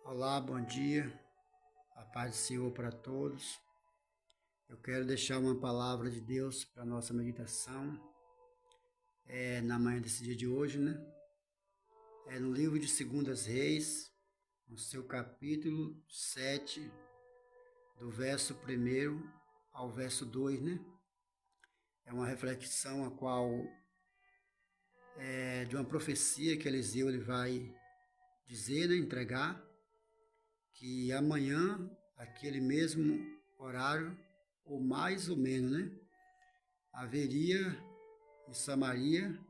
Olá, bom dia, a paz do Senhor para todos. Eu quero deixar uma palavra de Deus para a nossa meditação na manhã desse dia de hoje, né? É no livro de Segundas Reis, no seu capítulo 7, do verso 1 ao verso 2, né? É uma reflexão a qual é de uma profecia que Eliseu ele vai dizer, né, entregar, que amanhã, aquele mesmo horário, ou mais ou menos, né, haveria em Samaria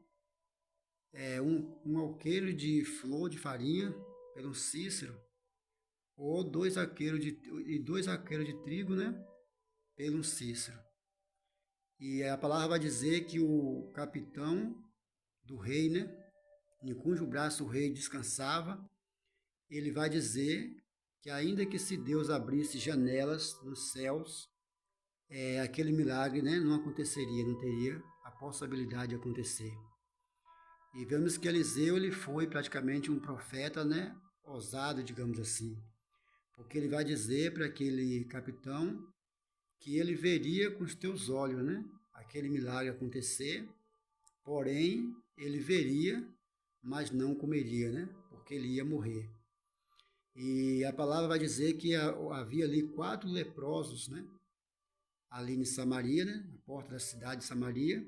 um alqueire de flor de farinha pelo Cícero, ou dois alqueiros de trigo, né, pelo Cícero. E a palavra vai dizer que o capitão do rei, né, em cujo braço o rei descansava, ele vai dizer que ainda que se Deus abrisse janelas nos céus, aquele milagre, né, não aconteceria, não teria a possibilidade de acontecer. E vemos que Eliseu ele foi praticamente um profeta, né, ousado, digamos assim, porque ele vai dizer para aquele capitão que ele veria com os teus olhos, né, aquele milagre acontecer, porém ele veria, mas não comeria, né, porque ele ia morrer. E a palavra vai dizer que havia ali 4 leprosos, né, ali em Samaria, né, na porta da cidade de Samaria,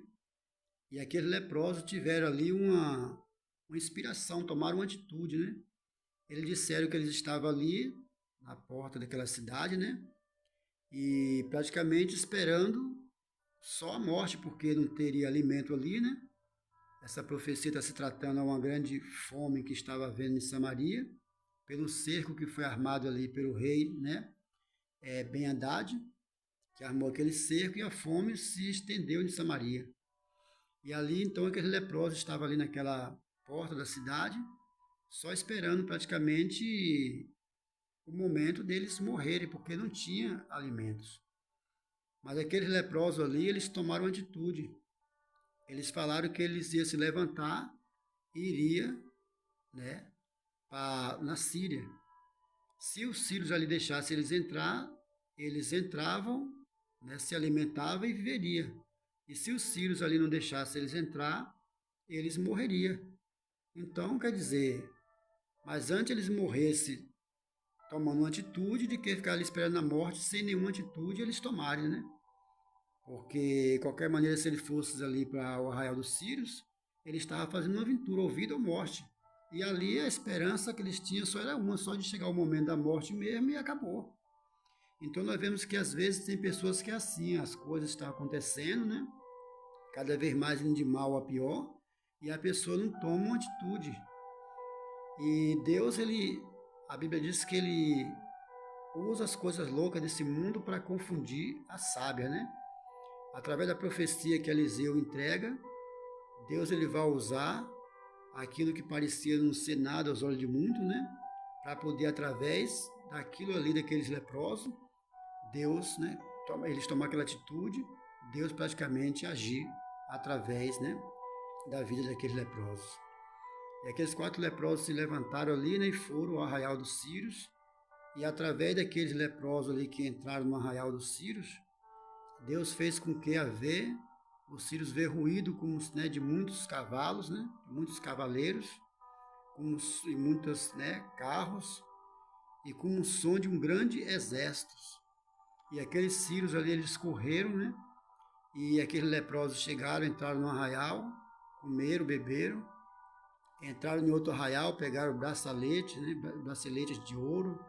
e aqueles leprosos tiveram ali uma inspiração, tomaram uma atitude, né? Eles disseram que eles estavam ali na porta daquela cidade, né? E praticamente esperando só a morte, porque não teria alimento ali, né? Essa profecia está se tratando de uma grande fome que estava havendo em Samaria, pelo cerco que foi armado ali pelo rei, né? Ben-Hadad, que armou aquele cerco, e a fome se estendeu em Samaria. E ali então aqueles leprosos estavam ali naquela porta da cidade, só esperando praticamente o momento deles morrerem, porque não tinha alimentos. Mas aqueles leprosos ali, eles tomaram atitude. Eles falaram que eles iam se levantar e iria, né, na Síria. Se os sírios ali deixassem eles entrar, eles entravam, né, se alimentavam e viveria. E se os sírios ali não deixassem eles entrar, eles morreriam. Então, quer dizer, mas antes eles morressem tomando uma atitude de que ficar ali esperando a morte sem nenhuma atitude eles tomarem, né? Porque, de qualquer maneira, se ele fosse ali para o Arraial dos Sírios, ele estava fazendo uma aventura, ou vida ou morte. E ali a esperança que eles tinham só era uma, só de chegar o momento da morte mesmo e acabou. Então nós vemos que às vezes tem pessoas que é assim, as coisas estão acontecendo, né? Cada vez mais indo de mal a pior, e a pessoa não toma uma atitude. E Deus, a Bíblia diz que ele usa as coisas loucas desse mundo para confundir a sábia, né? Através da profecia que Eliseu entrega, Deus ele vai usar aquilo que parecia não ser nada aos olhos de muitos, né? Para poder, através daquilo ali, daqueles leprosos, Deus, né? Eles tomar aquela atitude, Deus praticamente agir através, né? Da vida daqueles leprosos. E aqueles 4 leprosos se levantaram ali, né? E foram ao arraial dos Sírios. E através daqueles leprosos ali que entraram no arraial dos Sírios, Deus fez com que os sírios vê ruído como, né, de muitos cavalos, né, muitos cavaleiros, e muitos, né, carros, e com o som de um grande exército. E aqueles sírios ali, eles correram, né, e aqueles leprosos chegaram, entraram no arraial, comeram, beberam, entraram em outro arraial, pegaram braceletes, né, braceletes de ouro,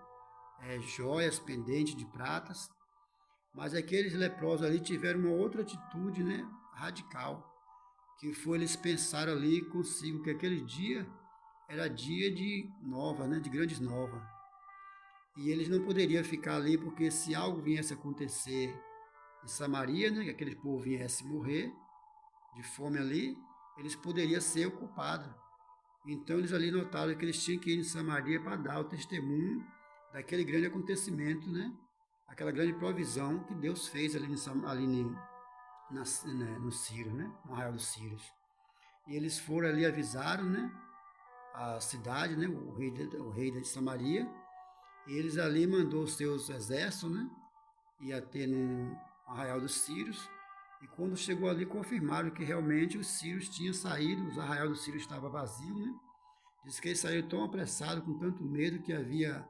joias, pendentes de pratas. Mas aqueles leprosos ali tiveram uma outra atitude, né, radical, que foi eles pensaram ali consigo que aquele dia era dia de nova, né, de grandes novas. E eles não poderiam ficar ali porque se algo viesse a acontecer em Samaria, né, que aquele povo viesse morrer de fome ali, eles poderiam ser ocupados. Então eles ali notaram que eles tinham que ir em Samaria para dar o testemunho daquele grande acontecimento, né? Aquela grande provisão que Deus fez ali, no Sírio, né? No arraial dos Sírios. E eles foram ali, avisaram, né? A cidade, né? O rei de Samaria. Eles ali mandou os seus exércitos, né? Ia ter no arraial dos sírios. E quando chegou ali, confirmaram que realmente os sírios tinham saído, os arraial dos sírios estava vazio, né? Diz que eles saíram tão apressados, com tanto medo, que havia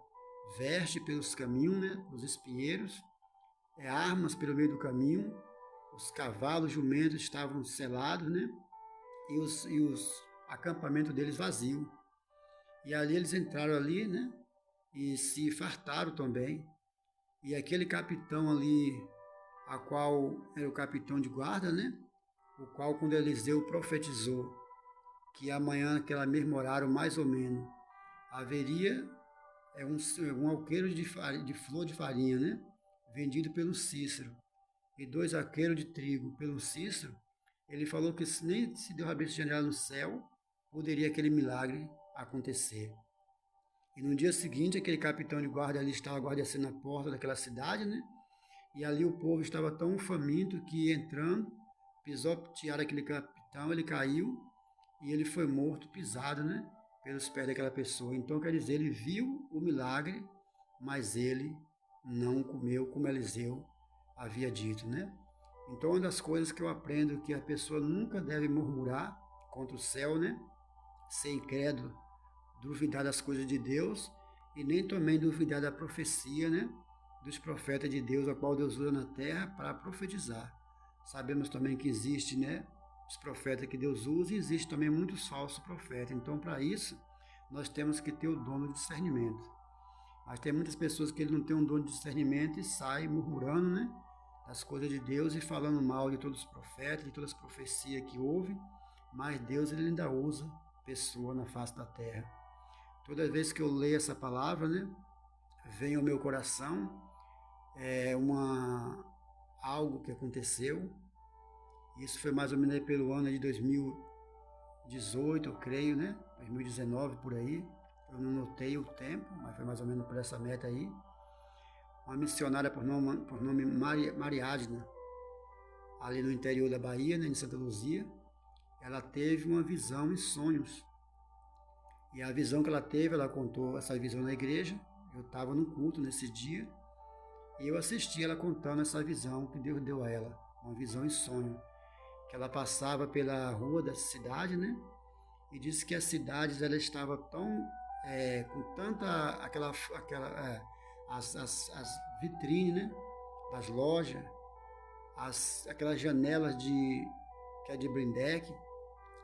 veste pelos caminhos, né? Os espinheiros, armas pelo meio do caminho, os cavalos, jumentos estavam selados, né? E os acampamentos deles vazios. E ali eles entraram ali, né? E se fartaram também. E aquele capitão ali, a qual era o capitão de guarda, né? O qual, quando Eliseu profetizou que amanhã, naquela mesmo horário, mais ou menos, haveria um alqueiro de flor de farinha, né? Vendido pelo Cícero, e 2 alqueiros de trigo pelo Cícero. Ele falou que nem se Deus abrisse janela no céu, poderia aquele milagre acontecer. E no dia seguinte, aquele capitão de guarda ali estava guardecendo a porta daquela cidade, né? E ali o povo estava tão faminto que, entrando, pisotearam aquele capitão, ele caiu e ele foi morto, pisado, né? Pelos pés daquela pessoa. Então, quer dizer, ele viu o milagre, mas ele não comeu como Eliseu havia dito, né? Então, uma das coisas que eu aprendo é que a pessoa nunca deve murmurar contra o céu, né? Ser incrédulo, duvidar das coisas de Deus e nem também duvidar da profecia, né? Dos profetas de Deus, a qual Deus usa na terra para profetizar. Sabemos também que existe, né? Os profetas que Deus usa, e existe também muitos falsos profetas. Então, para isso, nós temos que ter o dom do discernimento. Mas tem muitas pessoas que não têm um dom de discernimento e saem murmurando, né? Das coisas de Deus e falando mal de todos os profetas, de todas as profecias que houve. Mas Deus, ele ainda usa pessoa na face da terra. Toda vez que eu leio essa palavra, né? Vem ao meu coração algo que aconteceu. Isso foi mais ou menos pelo ano de 2018, eu creio, né? 2019, por aí. Eu não notei o tempo, mas foi mais ou menos por essa meta aí. Uma missionária por nome Mariadna, ali no interior da Bahia, né, em Santa Luzia, ela teve uma visão em sonhos. E a visão que ela teve, ela contou essa visão na igreja. Eu estava no culto nesse dia e eu assisti ela contando essa visão que Deus deu a ela, uma visão em sonho, que ela passava pela rua da cidade, né? E disse que as cidades ela estava tão com tanta as vitrines, né? Das lojas, aquelas janelas que é de blindex.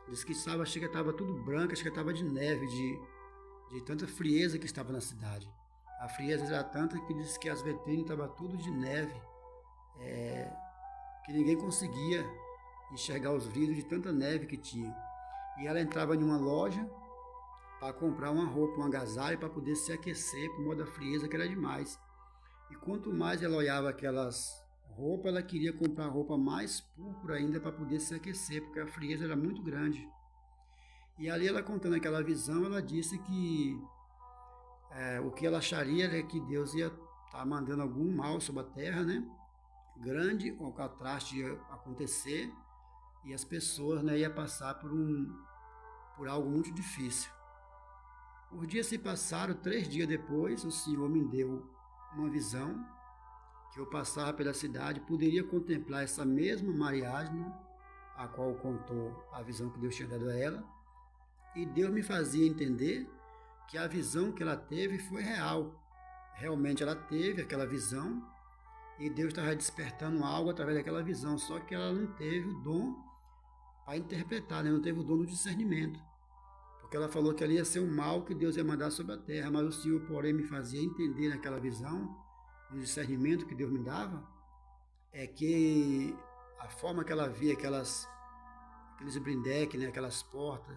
Diz que achei que estava tudo branco, acho que estava de neve, de tanta frieza que estava na cidade. A frieza era tanta que diz que as vitrines estavam tudo de neve, que ninguém conseguia enxergar os vidros de tanta neve que tinha. E ela entrava em uma loja para comprar uma roupa, um agasalho, para poder se aquecer, por modo da frieza que era demais. E quanto mais ela olhava aquelas roupas, ela queria comprar roupa mais púrpura ainda para poder se aquecer, porque a frieza era muito grande. E ali ela contando aquela visão, ela disse que o que ela acharia é que Deus ia estar mandando algum mal sobre a terra, né? Grande, o catástrofe ia acontecer e as pessoas, né, iam passar por algo muito difícil. Os dias se passaram, 3 dias depois, o Senhor me deu uma visão que eu passava pela cidade, poderia contemplar essa mesma Mariadna, a qual contou a visão que Deus tinha dado a ela, e Deus me fazia entender que a visão que ela teve foi real. Realmente ela teve aquela visão e Deus estava despertando algo através daquela visão, só que ela não teve o dom para interpretar, né? Não teve o dom do discernimento, porque ela falou que ali ia ser um mal que Deus ia mandar sobre a terra, mas o Senhor, porém, me fazia entender naquela visão, no discernimento que Deus me dava, é que a forma que ela via aqueles blindex, né? Aquelas portas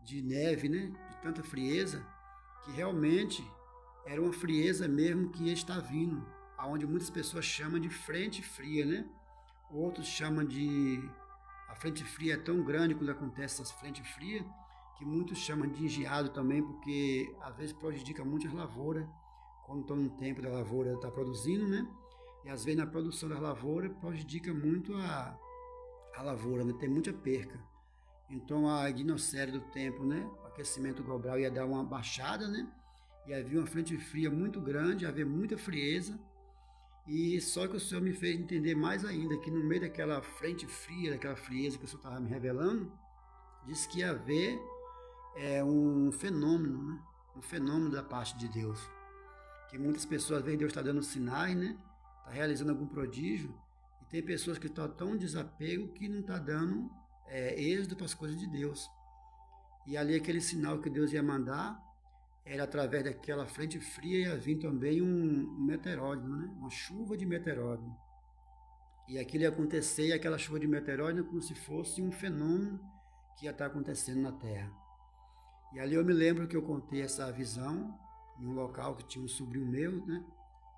de neve, né? De tanta frieza, que realmente era uma frieza mesmo que está vindo, aonde muitas pessoas chamam de frente fria, né? Outros chamam de... A frente fria é tão grande quando acontece essas frentes frias, que muitos chamam de geado também, porque às vezes prejudica muito as lavouras, quando estão no tempo da lavoura estar produzindo, né? E às vezes na produção da lavoura prejudica muito a lavoura, né? Tem muita perca. Então a ionosfera do tempo, né? O aquecimento global ia dar uma baixada, né? e havia uma frente fria muito grande, havia muita frieza, e só que o Senhor me fez entender mais ainda que no meio daquela frente fria, daquela frieza que o Senhor estava me revelando, disse que ia haver um fenômeno, né? Um fenômeno da parte de Deus. Que muitas pessoas veem Deus está dando sinais, né? Está realizando algum prodígio, e tem pessoas que estão tão desapego que não está dando êxito para as coisas de Deus. E ali aquele sinal que Deus ia mandar era através daquela frente fria ia vir também um meteoróide, né? Uma chuva de meteoróide. E aquilo ia acontecer, e aquela chuva de meteoróide como se fosse um fenômeno que ia estar acontecendo na Terra. E ali eu me lembro que eu contei essa visão em um local que tinha um sobrinho meu, né?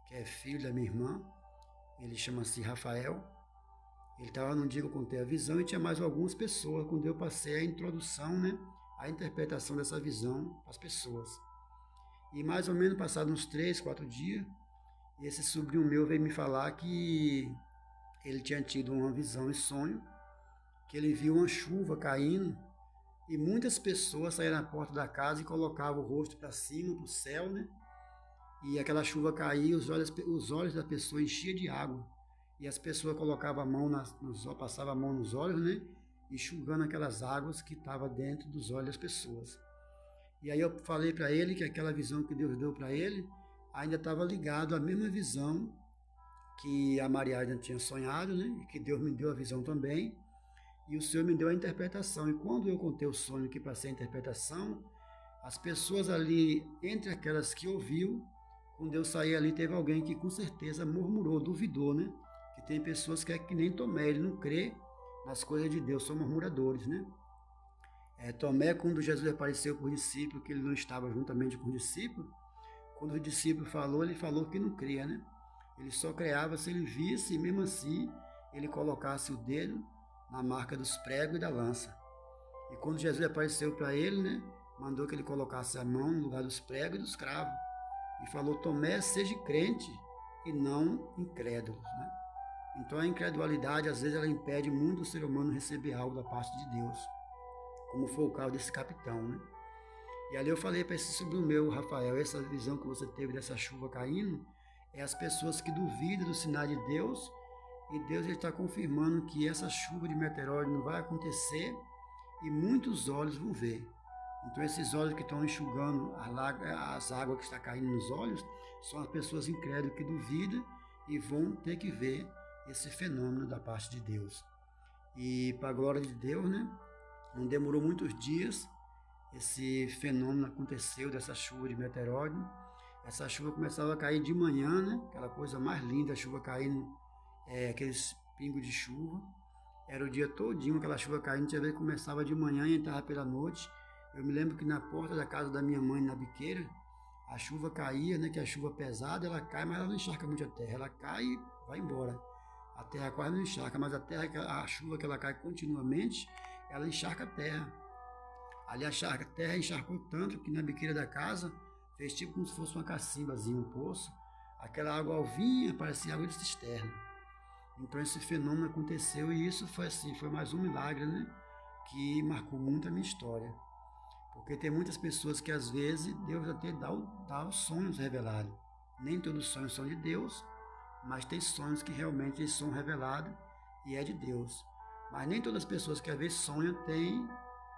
Que é filho da minha irmã. Ele chama-se Rafael. Ele estava num dia que eu contei a visão e tinha mais algumas pessoas, quando eu passei a introdução, né? A interpretação dessa visão para as pessoas. E mais ou menos passados uns 3, 4 dias, esse sobrinho meu veio me falar que ele tinha tido uma visão e sonho, que ele viu uma chuva caindo e muitas pessoas saíram na porta da casa e colocavam o rosto para cima, para o céu, né? E aquela chuva caía, os olhos da pessoa enchiam de água. E as pessoas colocavam a mão, passavam a mão nos olhos, né? Enxugando aquelas águas que estavam dentro dos olhos das pessoas. E aí eu falei para ele que aquela visão que Deus deu para ele ainda estava ligado à mesma visão que a Mariana tinha sonhado, né? E que Deus me deu a visão também. E o Senhor me deu a interpretação. E quando eu contei o sonho que passei a interpretação, as pessoas ali, entre aquelas que ouviu, quando eu saí ali, teve alguém que com certeza murmurou, duvidou, né? Que tem pessoas que é que nem Tomé, ele não crê nas coisas de Deus, são murmuradores, né? Tomé, quando Jesus apareceu para os discípulos, que ele não estava juntamente com os discípulos, quando o discípulo falou, ele falou que não cria, né? Ele só creava se ele visse, e mesmo assim, ele colocasse o dedo na marca dos pregos e da lança. E quando Jesus apareceu para ele, né? Mandou que ele colocasse a mão no lugar dos pregos e dos cravos. E falou, Tomé, seja crente e não incrédulo, né? Então a incredulidade, às vezes, ela impede muito o ser humano receber algo da parte de Deus, como foi o caso desse capitão, né? E ali eu falei para esse sobrinho meu, Rafael, essa visão que você teve dessa chuva caindo, é as pessoas que duvidam do sinal de Deus, e Deus está confirmando que essa chuva de meteoróide não vai acontecer, e muitos olhos vão ver. Então esses olhos que estão enxugando as águas que estão caindo nos olhos, são as pessoas incrédulas que duvidam e vão ter que ver esse fenômeno da parte de Deus. E para a glória de Deus, né? Não demorou muitos dias, esse fenômeno aconteceu dessa chuva de meteoróide. Essa chuva começava a cair de manhã, né? Aquela coisa mais linda, a chuva caindo, aqueles pingos de chuva. Era o dia todinho aquela chuva caindo, tinha vez que começava de manhã e entrava pela noite. Eu me lembro que na porta da casa da minha mãe, na biqueira, a chuva caía, né? Que a chuva pesada, ela cai, mas ela não encharca muito a terra. Ela cai e vai embora. A terra quase não encharca, mas a chuva que ela cai continuamente, ela encharca a terra. Ali a terra encharcou tanto que na biqueira da casa fez tipo como se fosse uma cacimbazinha, um poço. Aquela água alvinha parecia água de cisterna. Então esse fenômeno aconteceu e isso foi assim, foi mais um milagre, né? Que marcou muito a minha história. Porque tem muitas pessoas que às vezes Deus até dá os sonhos revelados. Nem todos os sonhos são de Deus, mas tem sonhos que realmente são revelados e é de Deus. Mas nem todas as pessoas que às vezes sonham têm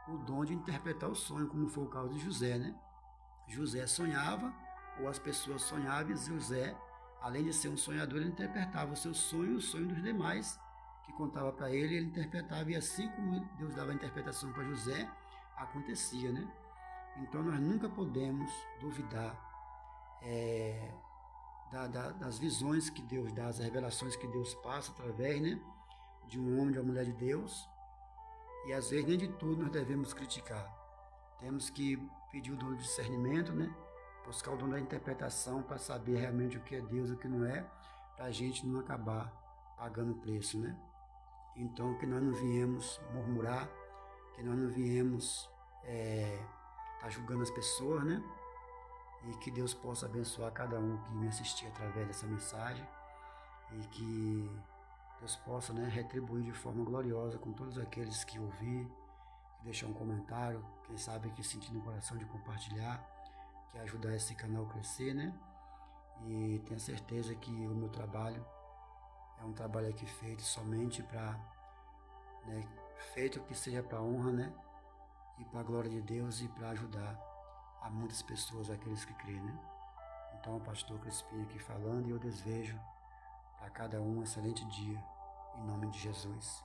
o dom de interpretar o sonho, como foi o caso de José, né? José sonhava, ou as pessoas sonhavam, e José, além de ser um sonhador, ele interpretava o seu sonho e o sonho dos demais que contava para ele, ele interpretava, e assim como Deus dava a interpretação para José, acontecia, né? Então nós nunca podemos duvidar das visões que Deus dá, das revelações que Deus passa através, né, de um homem, de uma mulher de Deus. E às vezes nem de tudo nós devemos criticar. Temos que pedir o dom do discernimento, né? Buscar o dom da interpretação para saber realmente o que é Deus e o que não é, para a gente não acabar pagando o preço, né? Então que nós não viemos murmurar, que nós não viemos tá julgando as pessoas, né? E que Deus possa abençoar cada um que me assistir através dessa mensagem e que Deus possa, né, retribuir de forma gloriosa com todos aqueles que ouvir, que deixar um comentário, quem sabe que sentir no coração de compartilhar, quer ajudar esse canal a crescer, né? E tenho certeza que o meu trabalho é um trabalho aqui feito somente para, né, feito que seja para honra, né? E para a glória de Deus e para ajudar a muitas pessoas, aqueles que creem, né? Então, o pastor Crispim aqui falando, e eu desejo para cada um um excelente dia, em nome de Jesus.